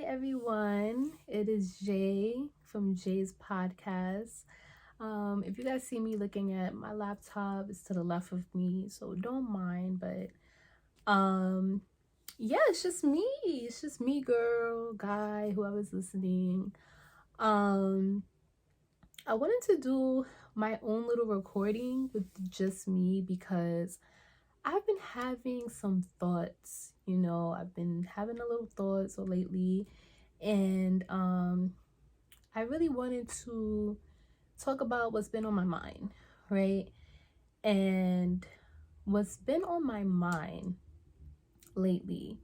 everyone. It is Jay from Jay's podcast. If you guys see me looking at my laptop, it's to the left of me, so don't mind. But yeah, it's just me. It's just me, girl, guy, whoever's listening. Um, I wanted to do my own little recording with just me because I've been having some thoughts. I've been having a little thoughts lately, and I really wanted to talk about what's been on my mind, right? And what's been on my mind lately,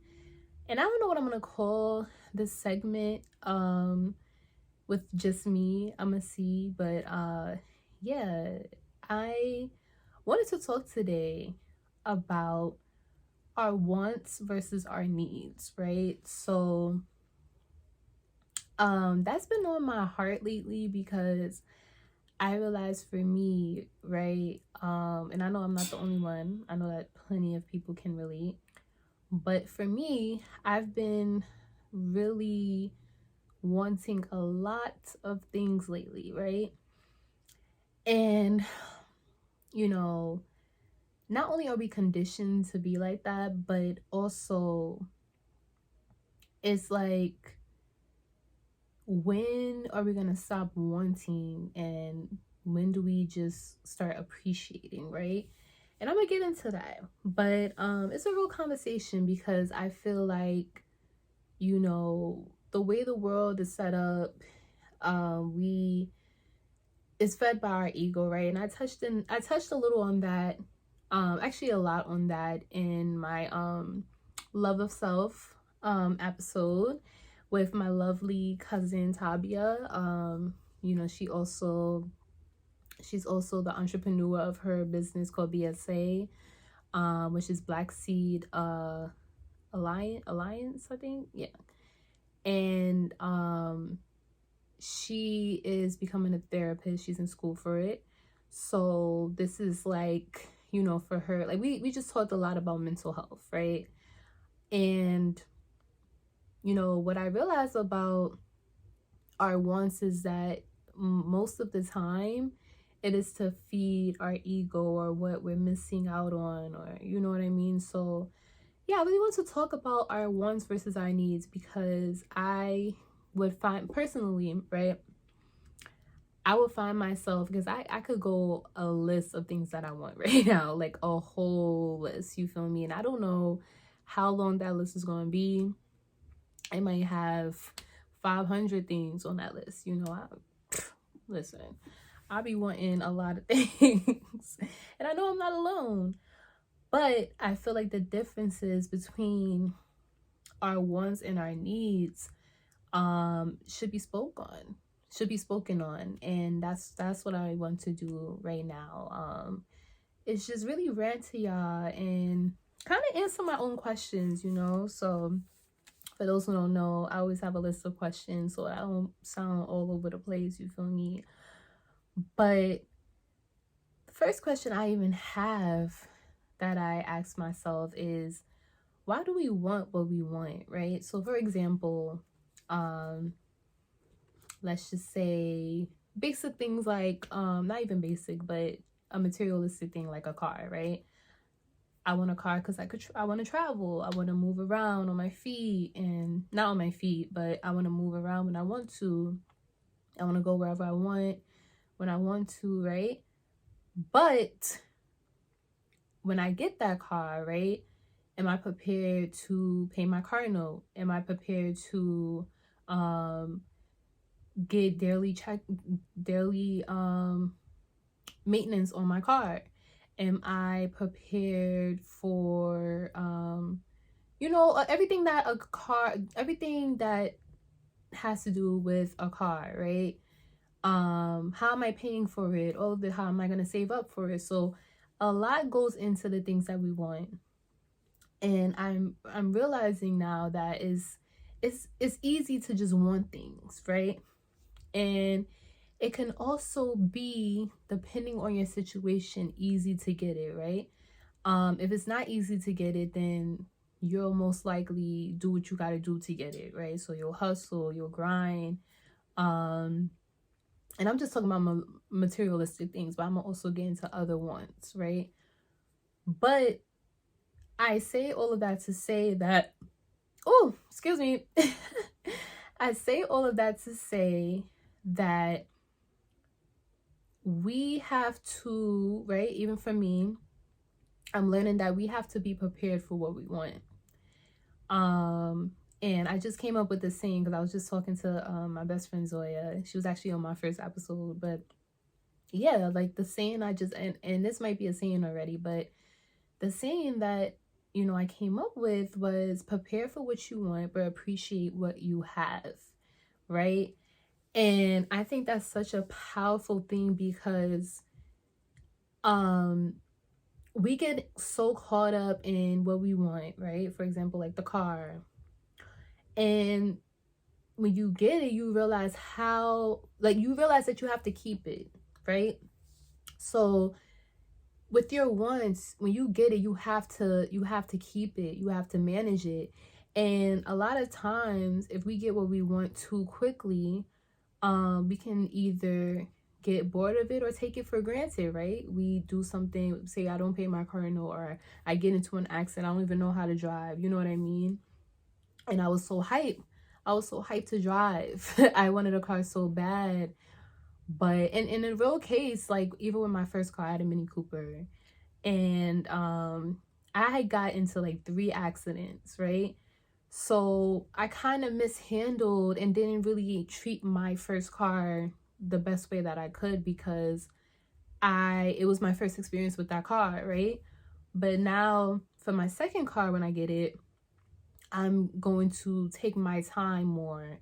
and I don't know what I'm gonna call this segment with just me. I'm gonna see, but yeah, I wanted to talk today about our wants versus our needs, right? So that's been on my heart lately because I realized for me, right, and I know I'm not the only one. I know that plenty of people can relate. But for me, I've been really wanting a lot of things lately, right? And you know, not only are we conditioned to be like that, but also it's like, when are we gonna stop wanting, and when do we just start appreciating, right? And I'm gonna get into that, but it's a real conversation because I feel like, the way the world is set up, we is fed by our ego, right? And I touched a little on that, actually a lot on that in my love of self episode with my lovely cousin Tabia. She's also the entrepreneur of her business called BSA, which is Black Seed Alliance, I think. Yeah. And she is becoming a therapist. She's in school for it. So this is like, for her, like we just talked a lot about mental health, right? And what I realized about our wants is that most of the time it is to feed our ego or what we're missing out on, or you know what I mean? So yeah, I really want to talk about our wants versus our needs because I would find personally, right? I would find myself, because I could go a list of things that I want right now, like a whole list, you feel me? And I don't know how long that list is going to be. I might have 500 things on that list. Listen, I be wanting a lot of things, and I know I'm not alone. But I feel like the differences between our wants and our needs should be spoken on, and that's what I want to do right now. It's just really rant to y'all and kind of answer my own questions. So for those who don't know, I always have a list of questions so I don't sound all over the place, you feel me? But the first question I even have that I ask myself is, why do we want what we want, right? So for example, let's just say basic things like, not even basic, but a materialistic thing like a car, right? I want a car because I want to travel. I want to move around on my feet, and not on my feet, but I want to move around when I want to. I want to go wherever I want when I want to, right? But when I get that car, right? Am I prepared to pay my car note? Am I prepared to get daily maintenance on my car? Am I prepared for everything that has to do with a car, right? How am I paying for it? All of it, how am I going to save up for it? So a lot goes into the things that we want. And I'm realizing now that it's easy to just want things, right? And it can also be, depending on your situation, easy to get it, right? If it's not easy to get it, then you'll most likely do what you got to do to get it, right? So you'll hustle, you'll grind. And I'm just talking about materialistic things, but I'm also getting into other ones, right? But I say all of that to say that, oh, excuse me. I say all of that to say that we have to, right? Even for me, I'm learning that we have to be prepared for what we want. And I just came up with this saying because I was just talking to my best friend Zoya. She was actually on my first episode, but yeah, like the saying and this might be a saying already, but the saying that, you know, I came up with was prepare for what you want, but appreciate what you have, right? And I think that's such a powerful thing because we get so caught up in what we want, right? For example, like the car. And when you get it, you realize you realize that you have to keep it, right? So with your wants, when you get it, you have to keep it, you have to manage it. And a lot of times if we get what we want too quickly, we can either get bored of it or take it for granted, right? We do something, say I don't pay my car note, or I get into an accident, I don't even know how to drive, you know what I mean? And I was so hyped to drive. I wanted a car so bad. But in a real case, like even with my first car, I had a Mini Cooper, and I had got into like 3 accidents, right? So I kind of mishandled and didn't really treat my first car the best way that I could because it was my first experience with that car, right? But now for my second car, when I get it, I'm going to take my time more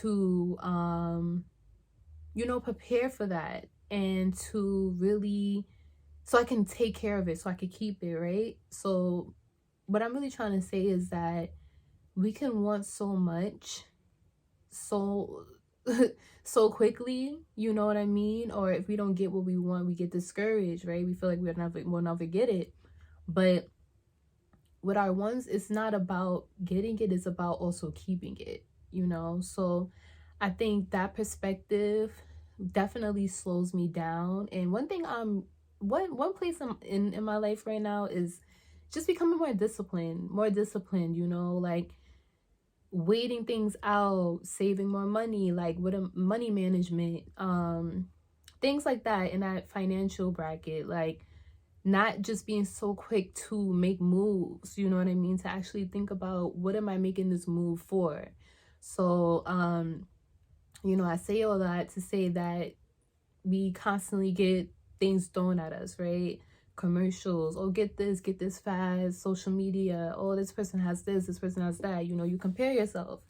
to prepare for that, and to really, so I can take care of it, so I can keep it, right? So what I'm really trying to say is that we can want so much so so quickly, you know what I mean? Or if we don't get what we want, we get discouraged, right? We feel like we'll never get it. But with our ones, it's not about getting it, it's about also keeping it, you know? So I think that perspective definitely slows me down. And one thing one place I'm in my life right now is just becoming more disciplined, you know, like waiting things out, saving more money, like with a money management, things like that in that financial bracket, like not just being so quick to make moves, you know what I mean? To actually think about, what am I making this move for? So, I say all that to say that we constantly get things thrown at us, right? Commercials, oh, get this fast, social media, oh, this person has this person has that. You know, you compare yourself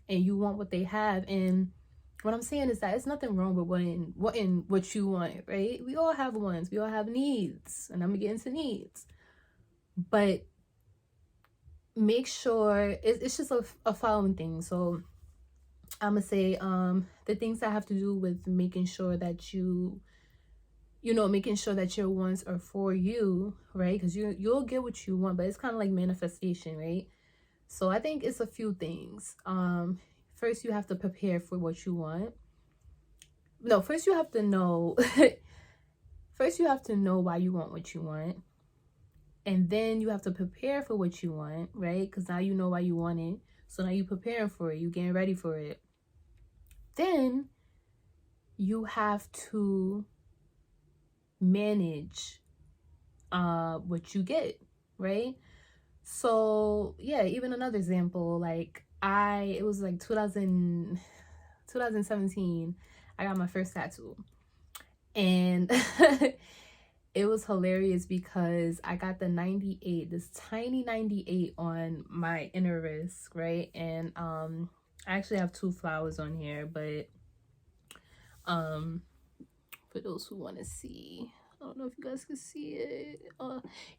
and you want what they have. And what I'm saying is that it's nothing wrong with what you want, right? We all have wants, we all have needs, and I'm gonna get into needs. But make sure it's just a following thing. So I'm gonna say the things that have to do with making sure that making sure that your wants are for you, right? Because you'll get what you want, but it's kind of like manifestation, right? So I think it's a few things. First you have to prepare for what you want. No, first you have to know first you have to know why you want what you want. And then you have to prepare for what you want, right? Because now you know why you want it. So now you're preparing for it, you're getting ready for it. Then you have to manage what you get, right? So yeah, even another example, like it was like 2017, I got my first tattoo. And it was hilarious because I got the 98, this tiny 98 on my inner wrist, right? And I actually have 2 flowers on here, but for those who want to see, I don't know if you guys can see it.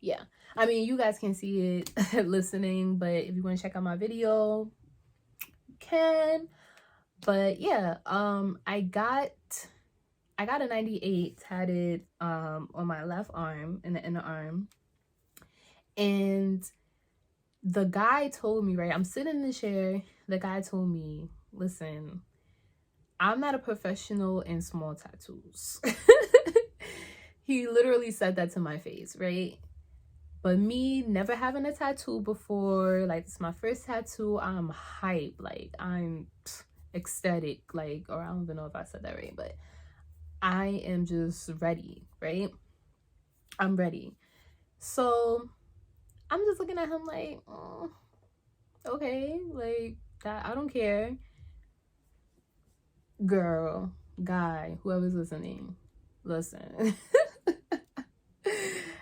Yeah, I mean, you guys can see it listening, but if you want to check out my video, you can. But yeah, I got a 98 tatted on my left arm, in the inner arm. And the guy told me, right, I'm sitting in the chair, the guy told me, listen, I'm not a professional in small tattoos. He literally said that to my face, right? But me never having a tattoo before, like it's my first tattoo, I'm hype. Like I'm ecstatic. Like, or I don't even know if I said that right, but I am just ready, right? I'm ready. So I'm just looking at him like, oh, okay, like that. I don't care, girl, guy, whoever's listening, listen.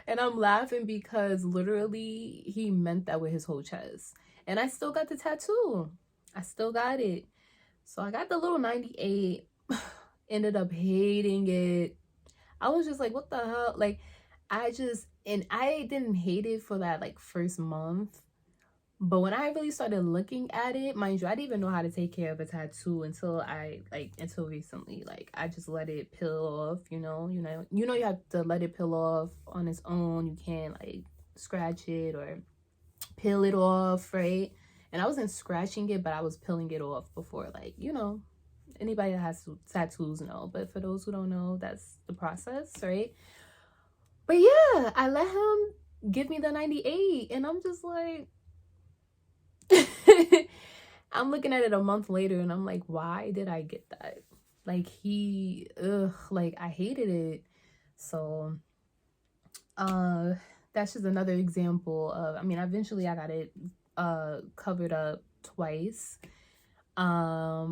And I'm laughing because literally he meant that with his whole chest. And I still got the tattoo. I still got it. So I got the little 98. Ended up hating it. I was just like, what the hell? Like, I didn't hate it for that like first month. But when I really started looking at it, mind you, I didn't even know how to take care of a tattoo until recently. Like I just let it peel off, you have to let it peel off on its own. You can't like scratch it or peel it off, right? And I wasn't scratching it, but I was peeling it off before, like, anybody that has tattoos know. But for those who don't know, that's the process, right? But yeah, I let him give me the 98, and I'm just like, I'm looking at it a month later and I'm like, why did I get that? Like like I hated it. So that's just another example of, I mean, eventually I got it covered up twice. I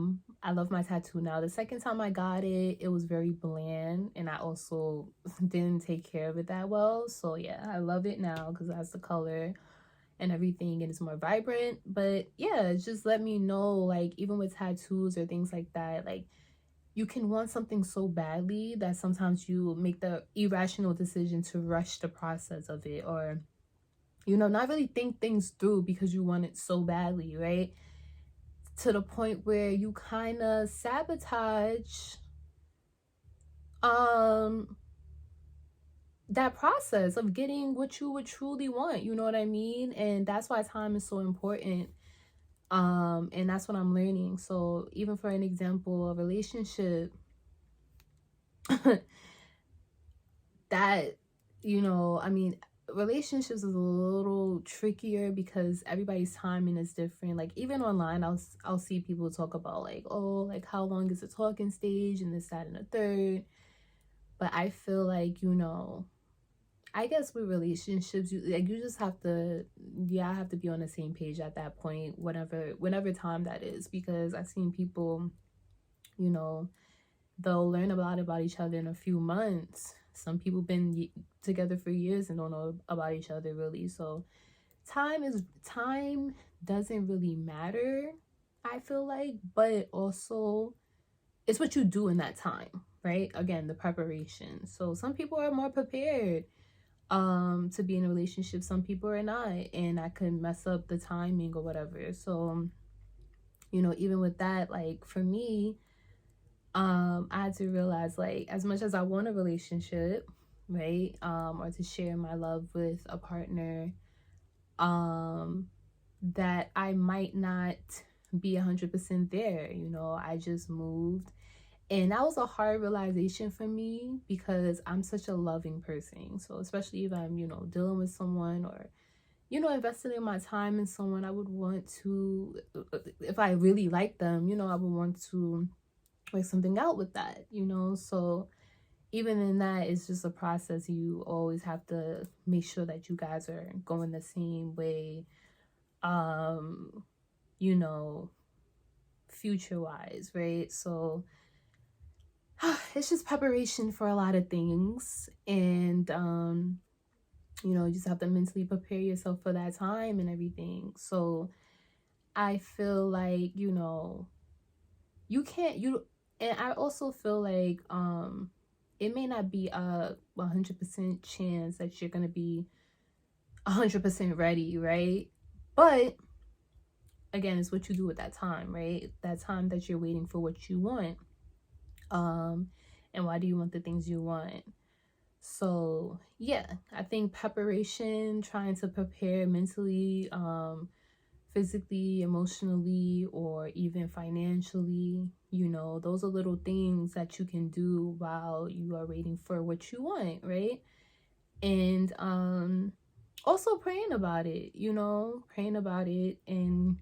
love my tattoo now. The second time I got it, it was very bland, and I also didn't take care of it that well. So yeah, I love it now because that's the color and everything, and it's more vibrant. But yeah, just let me know, like, even with tattoos or things like that, like, you can want something so badly that sometimes you make the irrational decision to rush the process of it, or not really think things through because you want it so badly, right? To the point where you kind of sabotage um that process of getting what you would truly want, you know what I mean? And that's why time is so important. And that's what I'm learning. So even for an example, a relationship, that, I mean, relationships is a little trickier because everybody's timing is different. Like even online, I'll see people talk about like, oh, like how long is the talking stage and this, that, and the third. But I feel like, I guess with relationships, you just have to, yeah, I have to be on the same page at that point, whenever time that is, because I've seen people, you know, they'll learn a lot about each other in a few months. Some people been together for years and don't know about each other really. So time doesn't really matter, I feel like, but also it's what you do in that time, right? Again, the preparation. So some people are more prepared to be in a relationship, some people are not, and I could mess up the timing or whatever. So even with that, like for me, I had to realize, like, as much as I want a relationship, right, or to share my love with a partner, that I might not be 100% there. I just moved, and that was a hard realization for me because I'm such a loving person. So especially if I'm, dealing with someone, or, investing in my time in someone, I would want to, if I really like them, I would want to work something out with that, So even in that, it's just a process. You always have to make sure that you guys are going the same way, um, you know, future wise, right? So it's just preparation for a lot of things, and you just have to mentally prepare yourself for that time and everything. So I feel like, you can't, and I also feel like it may not be a 100% chance that you're gonna be 100% ready, right? But again, it's what you do with that time, right? That time that you're waiting for what you want. And why do you want the things you want? So yeah, I think preparation, trying to prepare mentally, physically, emotionally, or even financially, those are little things that you can do while you are waiting for what you want, right? And also praying about it, praying about it, and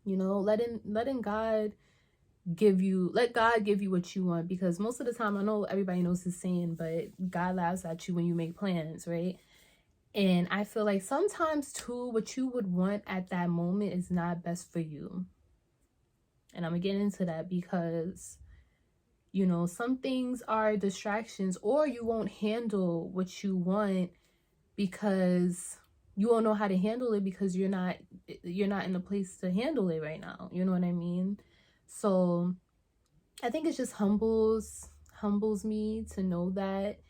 letting God let God give you what you want, because most of the time, I know everybody knows this saying, but God laughs at you when you make plans, right? And I feel like sometimes too, what you would want at that moment is not best for you. And I'm gonna get into that because some things are distractions, or you won't handle what you want because you won't know how to handle it, because you're not in a place to handle it right now. You know what I mean? So I think it just humbles me to know that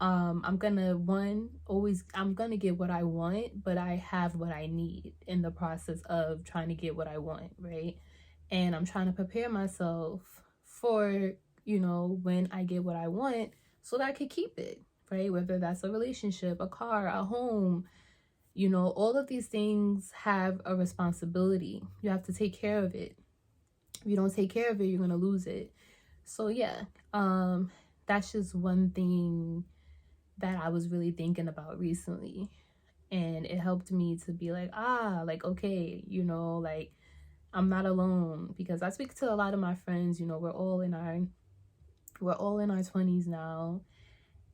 I'm gonna get what I want, but I have what I need in the process of trying to get what I want, right? And I'm trying to prepare myself for when I get what I want, so that I could keep it, right? Whether that's a relationship, a car, a home, all of these things have a responsibility. You have to take care of it. If you don't take care of it, you're gonna lose it. So yeah, that's just one thing that I was really thinking about recently. And it helped me to be like, like, okay, like, I'm not alone, because I speak to a lot of my friends, we're all in our 20s now,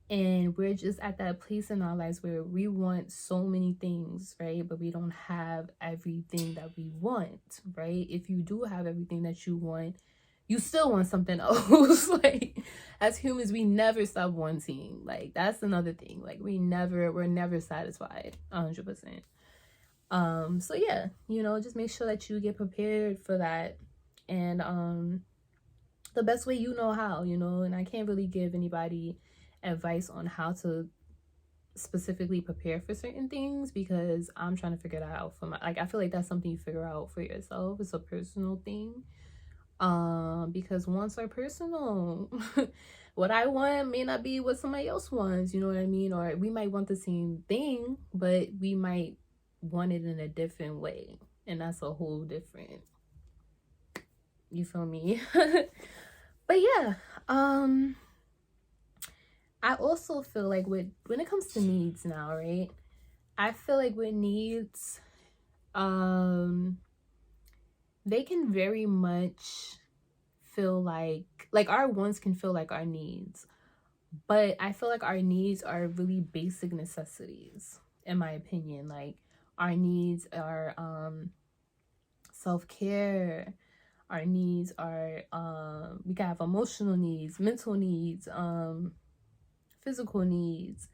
and we're just at that place in our lives where we want so many things, right? But we don't have everything that we want, right? If you do have everything that you want, you still want something else. Like, as humans, we never stop wanting. Like, that's another thing. Like, we're never satisfied 100%. So yeah, just make sure that you get prepared for that. And the best way you know how, and I can't really give anybody advice on how to specifically prepare for certain things, because I'm trying to figure that out for I feel like that's something you figure out for yourself. It's a personal thing. Because wants are personal. What I want may not be what somebody else wants, you know what I mean? Or we might want the same thing, but we might want it in a different way, and that's a whole different, you feel me? But yeah, I also feel like when it comes to needs now, right? I feel like with needs, they can very much feel like our wants can feel like our needs. But I feel like our needs are really basic necessities, in my opinion. Like, our needs are self-care. Our needs are we can have emotional needs, mental needs, physical needs.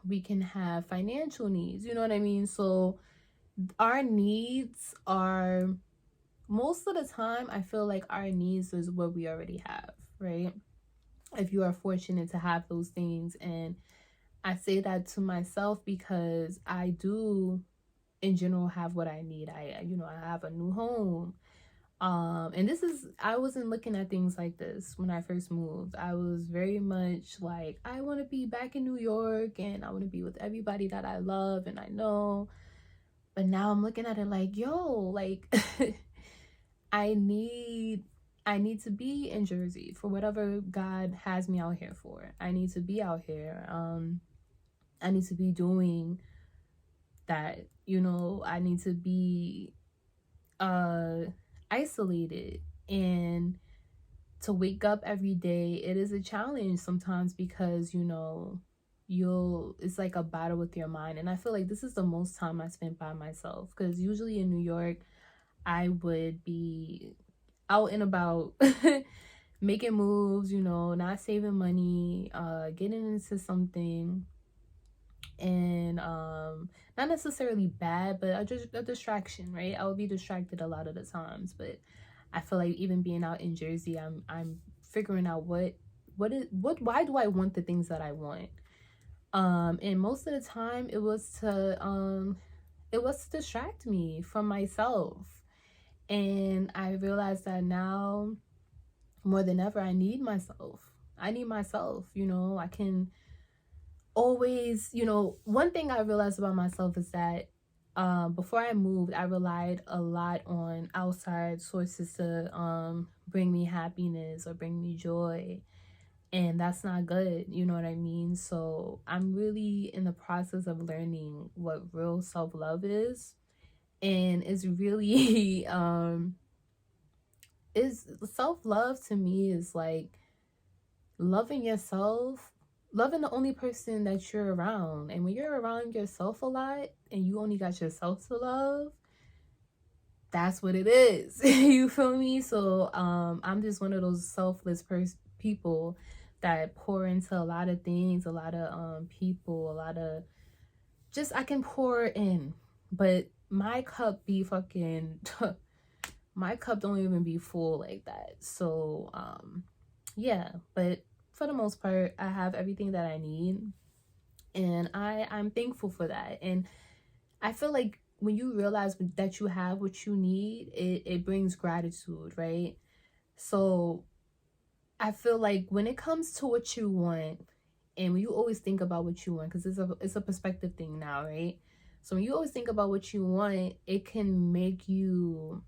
We can have financial needs, you know what I mean? So our needs are, most of the time, I feel like our needs is what we already have, right? If you are fortunate to have those things. And I say that to myself because I do in general have what I need. I have a new home. And I wasn't looking at things like this when I first moved. I was very much like, I want to be back in New York, and I want to be with everybody that I love and I know. But now I'm looking at it like, yo, like, I need to be in Jersey for whatever God has me out here for. I need to be out here. I need to be doing that. I need to be isolated, and to wake up every day, it is a challenge sometimes, because it's like a battle with your mind. And I feel like this is the most time I spent by myself, because usually in New York I would be out and about making moves, not saving money, getting into something, and not necessarily bad, but just a distraction, right? I would be distracted a lot of the times. But I feel like even being out in Jersey, I'm figuring out why do I want the things that I want. And most of the time it was to distract me from myself. And I realized that now more than ever, I need myself. I can always, one thing I realized about myself is that before I moved, I relied a lot on outside sources to bring me happiness or bring me joy. And that's not good, you know what I mean? So I'm really in the process of learning what real self-love is. And it's really is self-love to me is like loving yourself, loving the only person that you're around. And when you're around yourself a lot and you only got yourself to love, that's what it is. You feel me? So I'm just one of those selfless people that pour into a lot of things, a lot of people, a lot of just I can pour in. But my cup be fucking my cup don't even be full like that. So yeah, but for the most part, I have everything that I need, and I'm thankful for that. And I feel like when you realize that you have what you need, it brings gratitude, right? So I feel like when it comes to what you want, and when you always think about what you want, because it's a perspective thing now, right? So when you always think about what you want, it can make you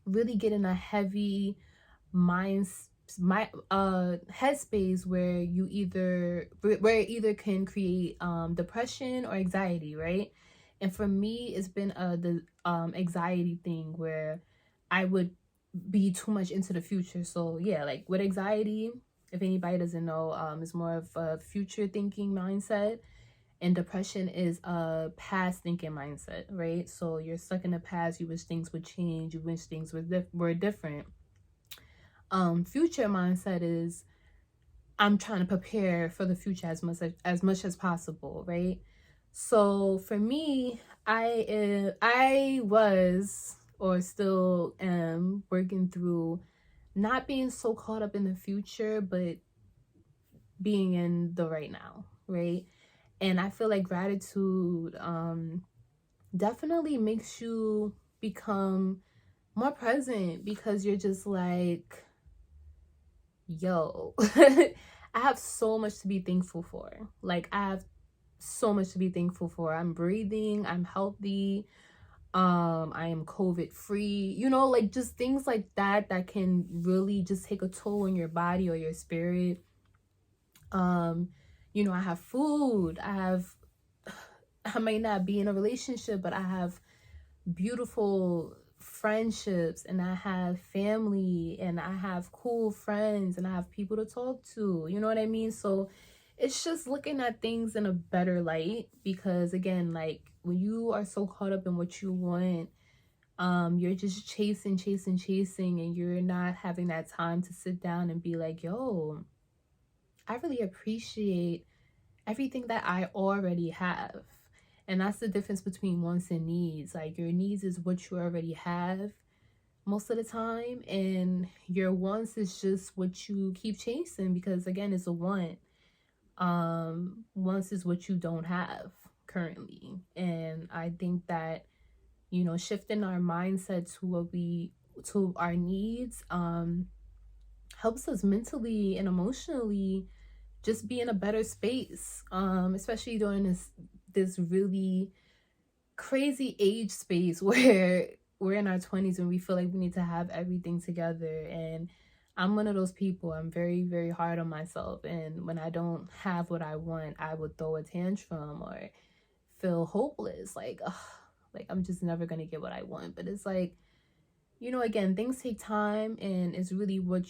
really get in a heavy mind headspace where it either can create depression or anxiety, right? And for me, it's been the anxiety thing where I would be too much into the future. So yeah, like with anxiety, if anybody doesn't know, it's more of a future thinking mindset, and depression is a past thinking mindset, right? So you're stuck in the past, you wish things would change, you wish things were different. Future mindset is I'm trying to prepare for the future as much as possible, right? So for me, I was or still am working through not being so caught up in the future, but being in the right now, right? And I feel like gratitude definitely makes you become more present, because you're just like, yo, I have so much to be thankful for. Like, I have so much to be thankful for. I'm breathing, I'm healthy, I am COVID free, like just things like that can really just take a toll on your body or your spirit. I have food, I might not be in a relationship, but I have beautiful friendships, and I have family, and I have cool friends, and I have people to talk to, you know what I mean? So it's just looking at things in a better light, because again, like when you are so caught up in what you want, you're just chasing, and you're not having that time to sit down and be like, yo, I really appreciate everything that I already have. And that's the difference between wants and needs. Like, your needs is what you already have most of the time, and your wants is just what you keep chasing, because again, it's a want. Wants is what you don't have currently. And I think that, shifting our mindset to our needs helps us mentally and emotionally just be in a better space, especially during this really crazy age space where we're in our 20s and we feel like we need to have everything together. And I'm one of those people. I'm very, very hard on myself, and when I don't have what I want, I would throw a tantrum or feel hopeless, like, ugh, like I'm just never gonna get what I want. But it's like, again, things take time, and it's really what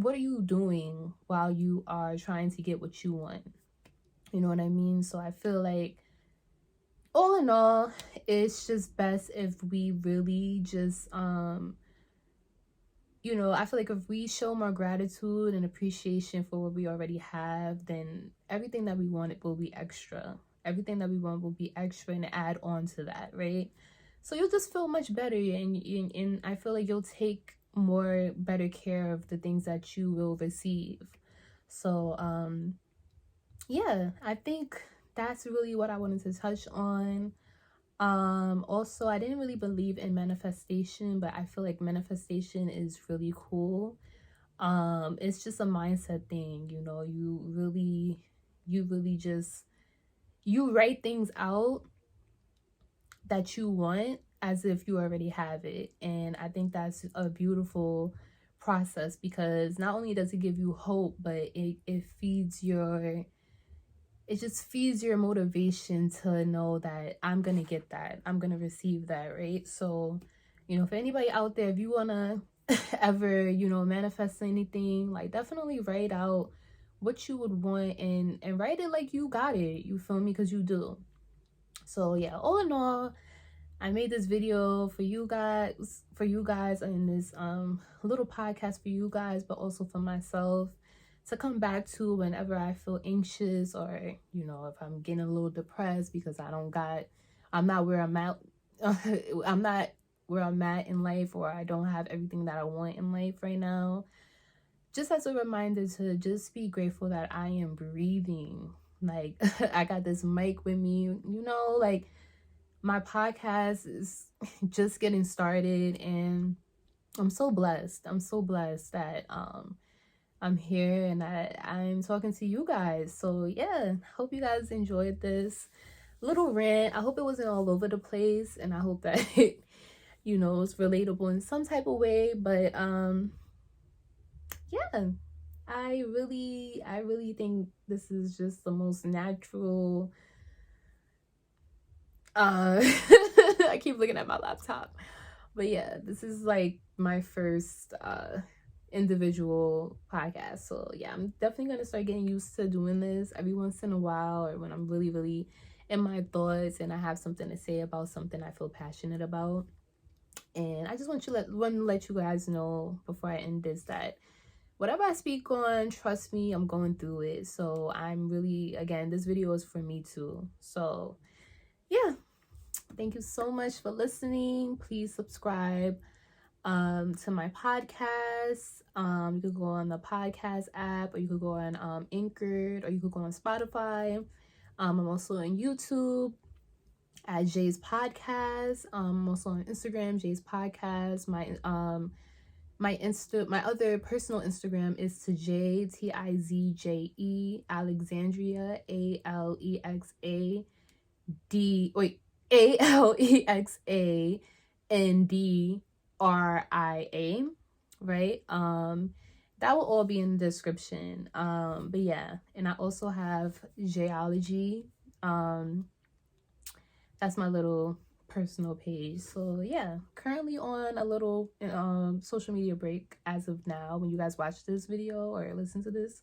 are you doing while you are trying to get what you want? You know what I mean? So I feel like, all in all, it's just best if we really just I feel like if we show more gratitude and appreciation for what we already have, then everything that we want will be extra. Everything that we want will be extra and add on to that, right? So you'll just feel much better, and I feel like you'll take more better care of the things that you will receive. So yeah, I think that's really what I wanted to touch on. Also, I didn't really believe in manifestation, but I feel like manifestation is really cool. It's just a mindset thing, you know. You really just you write things out that you want as if you already have it. And I think that's a beautiful process, because not only does it give you hope, but it feeds your it just feeds your motivation to know that I'm gonna get that, I'm gonna receive that, right? So, you know, for anybody out there, if you wanna ever, you know, manifest anything, like definitely write out what you would want, and write it like you got it. You feel me? Because you do. So yeah, all in all, I made this video for you guys in this little podcast for you guys, but also for myself to come back to whenever I feel anxious, or you know, if I'm getting a little depressed because I'm not where I'm at I'm not where I'm at in life, or I don't have everything that I want in life right now. Just as a reminder to just be grateful that I am breathing. Like I got this mic with me, you know, like my podcast is just getting started, and I'm so blessed. I'm so blessed that I'm here and I'm talking to you guys. So yeah, hope you guys enjoyed this little rant. I hope it wasn't all over the place, and I hope that it, you know, it's relatable in some type of way. But yeah, I really think this is just the most natural I keep looking at my laptop. But yeah, this is like my first individual podcast. So yeah, I'm definitely gonna start getting used to doing this every once in a while, or when I'm really, really in my thoughts and I have something to say about something I feel passionate about. And I just want to let you guys know before I end this that whatever I speak on, trust me, I'm going through it. So I'm really, again, this video is for me too. So yeah, thank you so much for listening. Please subscribe to my podcast. You could go on the podcast app, or you could go on Anchored, or you could go on Spotify. I'm also on YouTube at Jay's Podcast. I'm also on Instagram, Jay's Podcast. My other personal Instagram is TIZJE Alexandria ALEXANDRIA, right? That will all be in the description. But yeah, and I also have Jayology. That's my little personal page. So yeah, currently on a little social media break as of now when you guys watch this video or listen to this.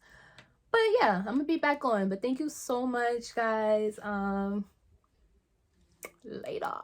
But yeah, I'm gonna be back on. But thank you so much, guys. Later.